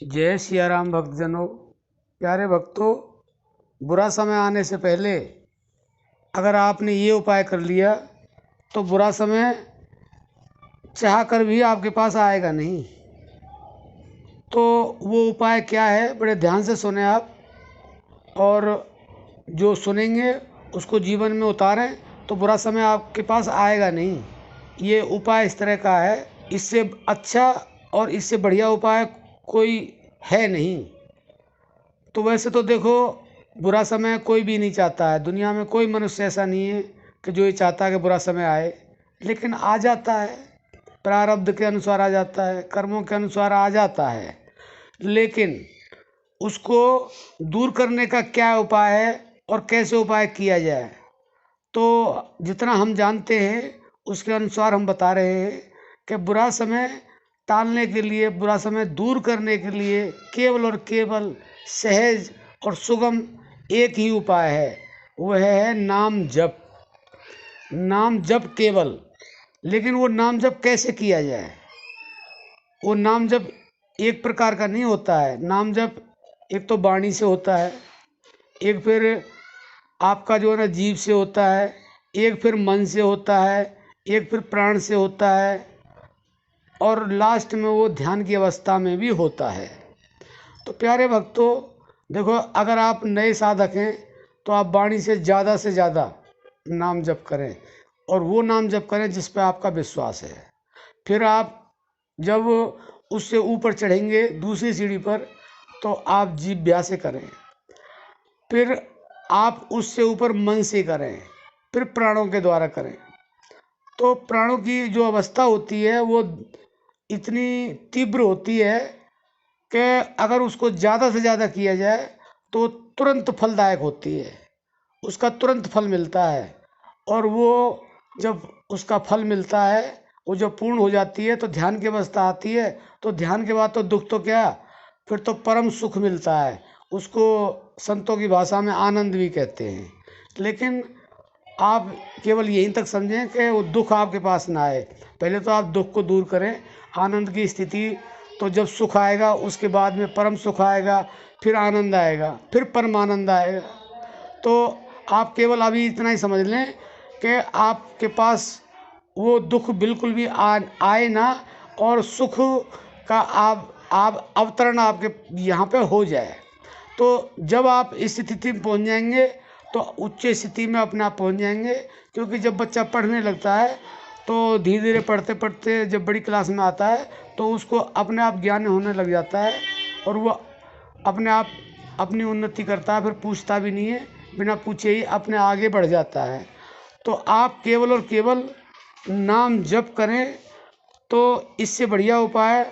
जय सिया राम भक्तजनों। प्यारे भक्तों, बुरा समय आने से पहले अगर आपने ये उपाय कर लिया तो बुरा समय चाह कर भी आपके पास आएगा नहीं। तो वो उपाय क्या है, बड़े ध्यान से सुने आप, और जो सुनेंगे उसको जीवन में उतारें तो बुरा समय आपके पास आएगा नहीं। ये उपाय इस तरह का है, इससे अच्छा और इससे बढ़िया उपाय कोई है नहीं। तो वैसे तो देखो, बुरा समय कोई भी नहीं चाहता है, दुनिया में कोई मनुष्य ऐसा नहीं है कि जो ये चाहता है कि बुरा समय आए, लेकिन आ जाता है। प्रारब्ध के अनुसार आ जाता है, कर्मों के अनुसार आ जाता है। लेकिन उसको दूर करने का क्या उपाय है और कैसे उपाय किया जाए, तो जितना हम जानते हैं उसके अनुसार हम बता रहे हैं कि बुरा समय टालने के लिए, बुरा समय दूर करने के लिए केवल और केवल सहज और सुगम एक ही उपाय है, वह है नाम जप। नाम जप केवल। लेकिन वो नाम जप कैसे किया जाए? वो नाम जप एक प्रकार का नहीं होता है। नाम जप एक तो वाणी से होता है, एक फिर आपका जो है ना जीभ से होता है, एक फिर मन से होता है, एक फिर प्राण से होता है, और लास्ट में वो ध्यान की अवस्था में भी होता है। तो प्यारे भक्तों, देखो, अगर आप नए साधक हैं तो आप वाणी से ज़्यादा नाम जप करें, और वो नाम जप करें जिस पे आपका विश्वास है। फिर आप जब उससे ऊपर चढ़ेंगे दूसरी सीढ़ी पर, तो आप जीभ से करें, फिर आप उससे ऊपर मन से करें, फिर प्राणों के द्वारा करें। तो प्राणों की जो अवस्था होती है वो इतनी तीव्र होती है कि अगर उसको ज़्यादा से ज़्यादा किया जाए तो तुरंत फलदायक होती है, उसका तुरंत फल मिलता है। और वो जब उसका फल मिलता है, वो जब पूर्ण हो जाती है तो ध्यान की अवस्था आती है। तो ध्यान के बाद तो दुख तो क्या, फिर तो परम सुख मिलता है। उसको संतों की भाषा में आनंद भी कहते हैं। लेकिन आप केवल यहीं तक समझें कि वो दुख आपके पास ना आए। पहले तो आप दुख को दूर करें, आनंद की स्थिति। तो जब सुख आएगा उसके बाद में परम सुख आएगा, फिर आनंद आएगा, फिर परमानंद आएगा। तो आप केवल अभी इतना ही समझ लें कि आपके पास वो दुख बिल्कुल भी आए ना, और सुख का आप अवतरण आपके यहाँ पे हो जाए। तो जब आप इस स्थिति में पहुँच जाएंगे तो उच्च स्थिति में अपने आप पहुँच जाएंगे। क्योंकि जब बच्चा पढ़ने लगता है तो धीरे धीरे पढ़ते पढ़ते जब बड़ी क्लास में आता है तो उसको अपने आप ज्ञान होने लग जाता है, और वो अपने आप अपनी उन्नति करता है, फिर पूछता भी नहीं है, बिना पूछे ही अपने आगे बढ़ जाता है। तो आप केवल और केवल नाम जप करें, तो इससे बढ़िया उपाय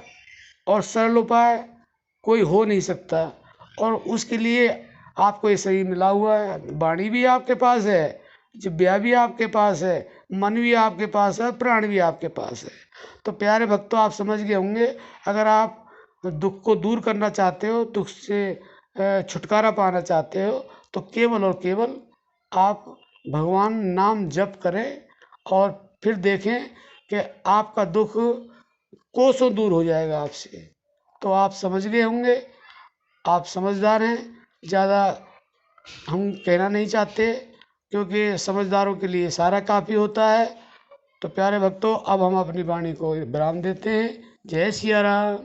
और सरल उपाय कोई हो नहीं सकता। और उसके लिए आपको ये शरीर मिला हुआ है, वाणी भी आपके पास है, जिह्वा भी आपके पास है, मन भी आपके पास है, प्राण भी आपके पास है। तो प्यारे भक्तों, आप समझ गए होंगे। अगर आप दुख को दूर करना चाहते हो, दुख से छुटकारा पाना चाहते हो, तो केवल और केवल आप भगवान नाम जप करें, और फिर देखें कि आपका दुख कोसों दूर हो जाएगा आपसे। तो आप समझ गए होंगे, आप समझदार हैं। ज़्यादा हम कहना नहीं चाहते, क्योंकि समझदारों के लिए सारा काफ़ी होता है। तो प्यारे भक्तों, अब हम अपनी वाणी को विराम देते हैं। जय सिया राम।